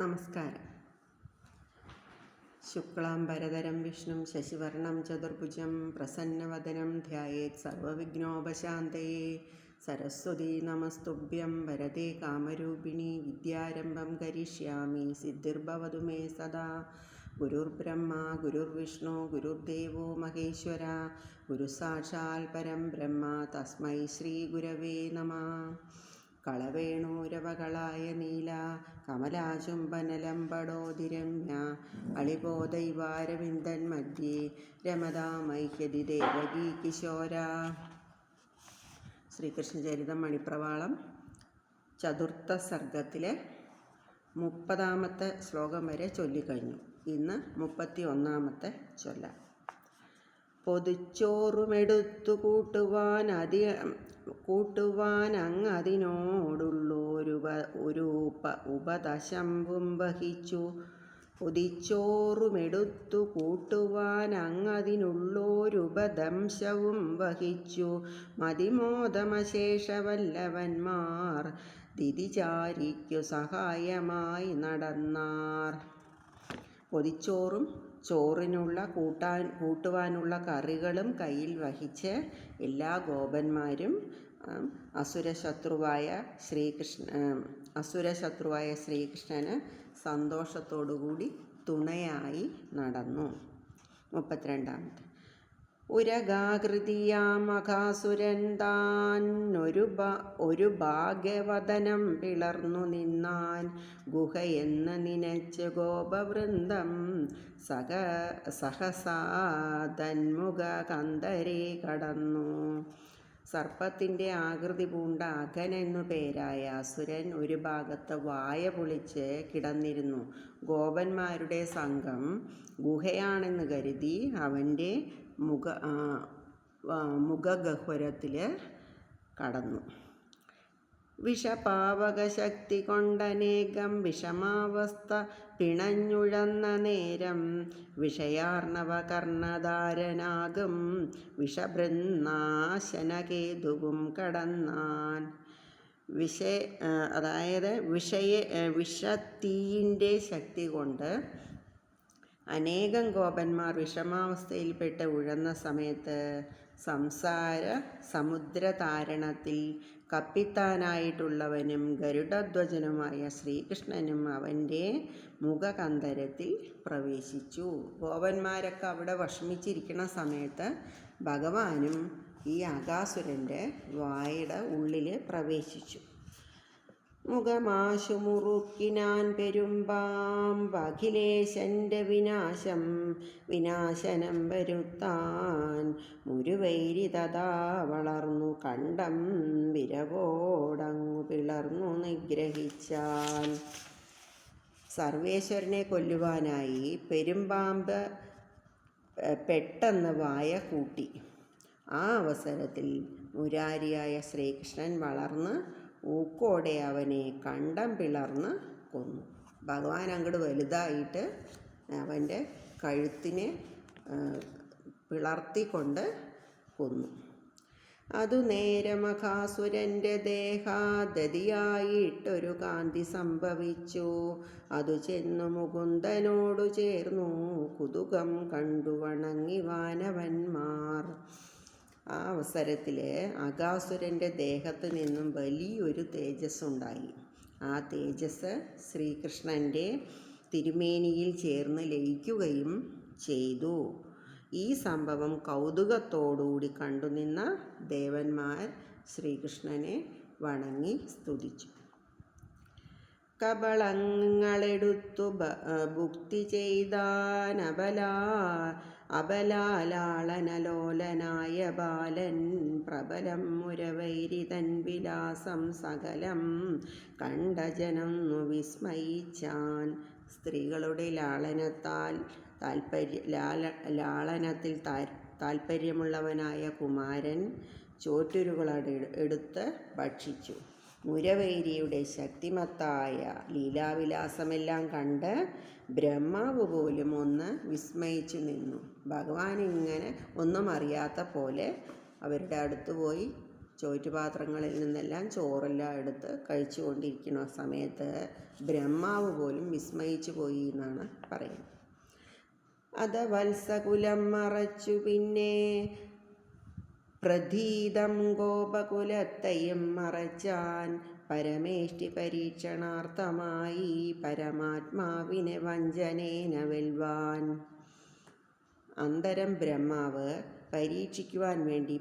നമസ്കാരം. ശുക്ലാംബരധരം വിഷ്ണും ശശിവർണം ചതുർഭുജം പ്രസന്നവദനം ധ്യായേത് സർവവിഘ്നോപശാന്തയേ. സരസ്വതീ നമസ്തുഭ്യം വരദേ കാമരൂപിണി വിദ്യാരംഭം കരിഷ്യാമി സിദ്ധിർഭവതു മേ സദാ. ഗുരുർബ്രഹ്മ ഗുരുർവിഷ്ണു ഗുരുർദേവോ മഹേശ്വര ഗുരുസാക്ഷാൽ പരം ബ്രഹ്മ തസ്മൈ ശ്രീ ഗുരവേ നമഃ. കളവേണൂരവകളായ നീല കമലാചുംബനലംബടോതിരമ്യ അളിബോധൈവാരവിന്ദൻ മധ്യേ രമതാമൈഹ്യതി ദേവകീ കിശോര. ശ്രീകൃഷ്ണചരിതം മണിപ്രവാളം ചതുർത്ഥ സർഗത്തിലെ 30ാമത്തെ ശ്ലോകം വരെ ചൊല്ലിക്കഴിഞ്ഞു. ഇന്ന് 31ാമത്തെ ചൊല്ലാം. പൊതിച്ചോറുമെടുത്തു കൂട്ടുവാനങ്ങതിനോടുള്ളൊരു ഉപദശംബും വഹിച്ചു. പൊതിച്ചോറുമെടുത്തു കൂട്ടുവാനങ്ങതിനുള്ളൊരുപദംശവും വഹിച്ചു. മതിമോദമശേഷവല്ലവന്മാർ ദിതിചാരിക്കു സഹായമായി നടന്നാർ. പൊതിച്ചോറും ചോറിനുള്ള കൂട്ടുവാനുള്ള കറികളും കയ്യിൽ വഹിച്ച് എല്ലാ ഗോപന്മാരും അസുരശത്രുവായ ശ്രീകൃഷ്ണന് സന്തോഷത്തോടുകൂടി തുണയായി നടന്നു. 32ാമത്തെ. ഉരഗാകൃതിയാമകാസുരൻ താൻ ഒരു ഭാഗ്യവദനം പിളർന്നു നിന്നാൻ. ഗുഹയെന്ന് നനച്ച് ഗോപവൃന്ദം സഹസാ തന്മുഖ കന്ദരെ കടന്നു. സർപ്പത്തിൻ്റെ ആകൃതി പൂണ്ട അഘൻ എന്നു പേരായ അസുരൻ ഒരു ഭാഗത്ത് വായ പൊളിച്ച് കിടന്നിരുന്നു. ഗോപന്മാരുടെ സംഘം ഗുഹയാണെന്ന് കരുതി അവൻ്റെ മുഖഗഹ്വരത്തിൽ കടന്നു. വിഷപാവകശക്തി കൊണ്ടനേകം വിഷമാവസ്ഥ പിണഞ്ഞുഴന്ന നേരം വിഷയാർണവ കർണധാരനാകും വിഷഭൃന്നാശനകേതുവും കടന്നാൻ. വിഷത്തീയിൻ്റെ ശക്തി കൊണ്ട് അനേകം ഗോപന്മാർ വിഷമാവസ്ഥയിൽപ്പെട്ട് ഉഴന്ന സമയത്ത് സംസാര സമുദ്രതാരണത്തിൽ കപ്പിത്താനായിട്ടുള്ളവനും ഗരുഡധ്വജനുമായ ശ്രീകൃഷ്ണനും അവൻ്റെ മുഖകന്ദരത്തിൽ പ്രവേശിച്ചു. ഗോപന്മാരൊക്കെ അവിടെ വിഷമിച്ചിരിക്കുന്ന സമയത്ത് ഭഗവാനും ഈ അകാസുരൻ്റെ വായുടെ ഉള്ളിൽ പ്രവേശിച്ചു. മുഖമാശു മുറുക്കിനാൻ പെരുമ്പാമ്പഖിലേശൻ്റെ വിനാശനം വരുത്താൻ. മുരുവൈരി തഥാ വളർന്നു കണ്ടം വിരവോടങ്ങു പിളർന്നു നിഗ്രഹിച്ചാൻ. സർവേശ്വരനെ കൊല്ലുവാനായി പെരുമ്പാമ്പ് പെട്ടെന്ന് വായ കൂട്ടി. ആ അവസരത്തിൽ മുരാരിയായ ശ്രീകൃഷ്ണൻ വളർന്ന് ഊക്കോടെ അവനെ കണ്ടം പിളർന്ന് കൊന്നു. ഭഗവാൻ അങ്ങോട്ട് വലുതായിട്ട് അവൻ്റെ കഴുത്തിനെ പിളർത്തിക്കൊണ്ട് കൊന്നു. അതു നേരമകാസുരൻ്റെ ദേഹാദതിയായിട്ടൊരു കാന്തി സംഭവിച്ചു. അതു ചെന്നു മുകുന്ദനോടു ചേർന്നു കുതുകം കണ്ടു വണങ്ങി വാനവന്മാർ. ആ അവസരത്തിൽ അകാസുരൻ്റെ ദേഹത്ത് നിന്നും വലിയൊരു തേജസ് ഉണ്ടായി. ആ തേജസ് ശ്രീകൃഷ്ണൻ്റെ തിരുമേനിയിൽ ചേർന്ന് ലയിക്കുകയും ചെയ്തു. ഈ സംഭവം കൗതുകത്തോടുകൂടി കണ്ടുനിന്ന ദേവന്മാർ ശ്രീകൃഷ്ണനെ വണങ്ങി സ്തുതിച്ചു. കബളങ്ങളെടുത്തു ഭുക്തി ചെയ്താൻ അബലാലാളനലോലനായ ബാലൻ പ്രബലം മുരവൈരിതൻ വിലാസം സകലം കണ്ട ജനന്നു വിസ്മയിച്ചാൻ. സ്ത്രീകളുടെ ലാളനത്തിൽ താൽപ്പര്യമുള്ളവനായ കുമാരൻ ചോറ്റുരുകളെടുത്ത് ഭക്ഷിച്ചു. മുരവൈരിയുടെ ശക്തിമത്തായ ലീലാവിലാസമെല്ലാം കണ്ട് ബ്രഹ്മാവ് പോലും ഒന്ന് വിസ്മയിച്ചു നിന്നു. ഭഗവാൻ ഇങ്ങനെ ഒന്നും അറിയാത്ത പോലെ അവരുടെ അടുത്ത് പോയി ചോറ്റുപാത്രങ്ങളിൽ നിന്നെല്ലാം ചോറെല്ലാം എടുത്ത് കഴിച്ചുകൊണ്ടിരിക്കുന്ന സമയത്ത് ബ്രഹ്മാവ് പോലും വിസ്മയിച്ചു പോയി എന്നാണ് പറയുന്നത്. അത വത്സകുലം മറച്ചു പിന്നെ പ്രധീതം ഗോപകുലത്തെയും മറച്ചാൻ പരമേഷ്ടി പരീക്ഷണാർത്ഥമായി പരമാത്മാവിനെ വഞ്ചനേന വെൽവാൻ. അന്തരം ബ്രഹ്മാവ് പരീക്ഷിക്കുവാൻ വേണ്ടി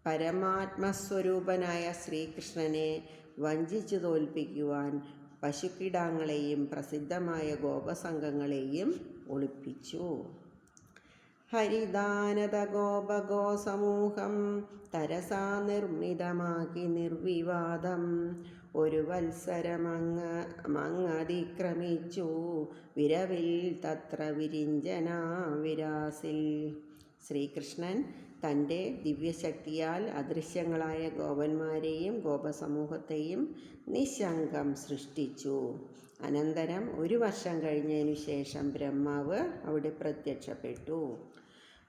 പരമാത്മസ്വരൂപനായ ശ്രീകൃഷ്ണനെ വഞ്ചിച്ചു തോൽപ്പിക്കുവാൻ പശുക്കിടാങ്ങളെയും പ്രസിദ്ധമായ ഗോപസംഘങ്ങളെയും ഒളിപ്പിച്ചു. ഹരിദാനത ഗോപഗോ സമൂഹം തരസാ നിർമ്മിതമാക്കി നിർവിവാദം ഒരു വത്സരമങ്ങതിക്രമിച്ചു വിരവിൽ തത്ര വിരിഞ്ചനാ വിരാസിൽ. ശ്രീകൃഷ്ണൻ തൻ്റെ ദിവ്യശക്തിയാൽ അദൃശ്യങ്ങളായ ഗോപന്മാരെയും ഗോപസമൂഹത്തെയും നിശങ്കം സൃഷ്ടിച്ചു. അനന്തരം 1 വർഷം കഴിഞ്ഞതിനു ശേഷം ബ്രഹ്മാവ് അവിടെ പ്രത്യക്ഷപ്പെട്ടു.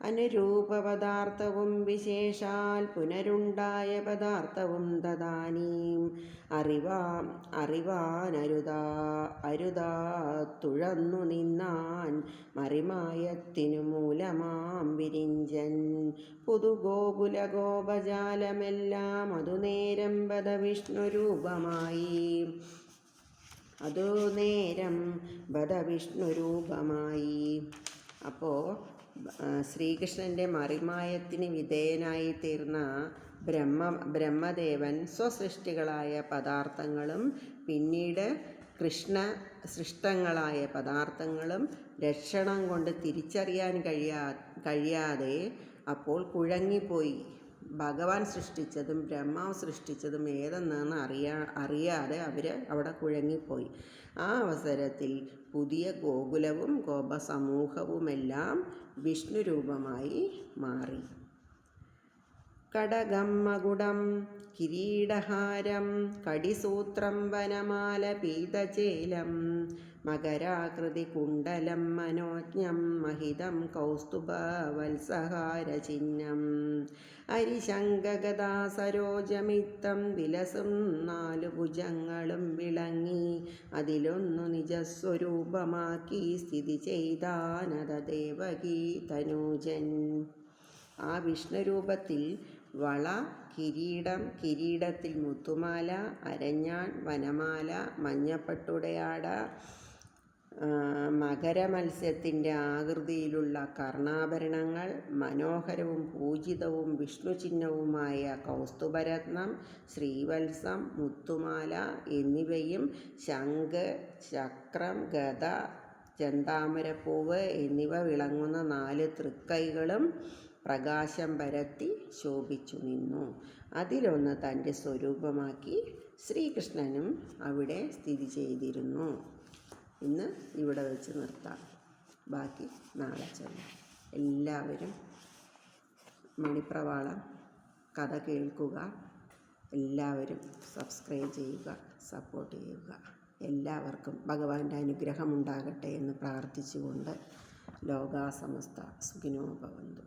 അനുരൂപ പദാർത്ഥവും വിശേഷാൽ പുനരുണ്ടായ പദാർത്ഥവും തദാനീം അറിവാനരുതാ തുഴന്നു നിന്നാൻ മറിമായത്തിനു മൂലമാം വിരിഞ്ചൻ. പുതുഗോകുല ഗോപജാലമെല്ലാം അതുനേരം ബദവിഷ്ണുരൂപമായി. അപ്പോൾ ശ്രീകൃഷ്ണൻ്റെ മറിമായത്തിന് വിധേയനായി തീർന്ന ബ്രഹ്മദേവൻ സ്വസൃഷ്ടികളായ പദാർത്ഥങ്ങളും പിന്നീട് കൃഷ്ണ സൃഷ്ടങ്ങളായ പദാർത്ഥങ്ങളും ലക്ഷണം കൊണ്ട് തിരിച്ചറിയാൻ കഴിയാതെ അപ്പോൾ കുഴങ്ങിപ്പോയി. ഭഗവാൻ സൃഷ്ടിച്ചതും ബ്രഹ്മാവ് സൃഷ്ടിച്ചതും ഏതെന്നാണ് അറിയാതെ അവർ അവിടെ കുഴങ്ങിപ്പോയി. ആ അവസരത്തിൽ പുതിയ ഗോകുലവും ഗോപസമൂഹവുമെല്ലാം വിഷ്ണു രൂപമായി മാറി. കടകം മകുടം കിരീടഹാരം കടിസൂത്രം വനമാല പീതചേലം മകരാകൃതി കുണ്ടലം മനോജ്ഞം മഹിതം കൗസ്തുഭ വത്സഹാരചിഹ്നം അരിശങ്കഗദാ സരോജമിത്തം വിലസും 4 ഭുജങ്ങളും വിളങ്ങി അതിലൊന്നു നിജസ്വരൂപമാക്കി സ്ഥിതി ചെയ്താനത ദേവകീ തനൂജൻ. ആ വിഷ്ണുരൂപത്തിൽ വള, കിരീടം, കിരീടത്തിൽ മുത്തുമാല, അരഞ്ഞാൺ, വനമാല, മഞ്ഞപ്പട്ടുടയാട, മകരമത്സ്യത്തിൻ്റെ ആകൃതിയിലുള്ള കർണാഭരണങ്ങൾ, മനോഹരവും പൂജിതവും വിഷ്ണുചിഹ്നവുമായ കൗസ്തുഭരത്നം, ശ്രീവത്സം, മുത്തുമാല എന്നിവയും ശംഖ്, ചക്രം, ഗദ, ചെന്താമരപ്പൂവ് എന്നിവ വിളങ്ങുന്ന 4 തൃക്കൈകളും പ്രകാശം പരത്തി ശോഭിച്ചു നിന്നു. അതിലൊന്ന് തൻ്റെ സ്വരൂപമാക്കി ശ്രീകൃഷ്ണനും അവിടെ സ്ഥിതി ചെയ്തിരുന്നു. ഇന്ന് ഇവിടെ വെച്ച് നിർത്താം. ബാക്കി നാളെ ചൊല്ലാം. എല്ലാവരും മണിപ്രവാളം കഥ കേൾക്കുക. എല്ലാവരും സബ്സ്ക്രൈബ് ചെയ്യുക, സപ്പോർട്ട് ചെയ്യുക. എല്ലാവർക്കും ഭഗവാന്റെ അനുഗ്രഹം ഉണ്ടാകട്ടെ എന്ന് പ്രാർത്ഥിച്ചുകൊണ്ട് ലോകാ സമസ്ത സുഖിനോ ഭവന്തു.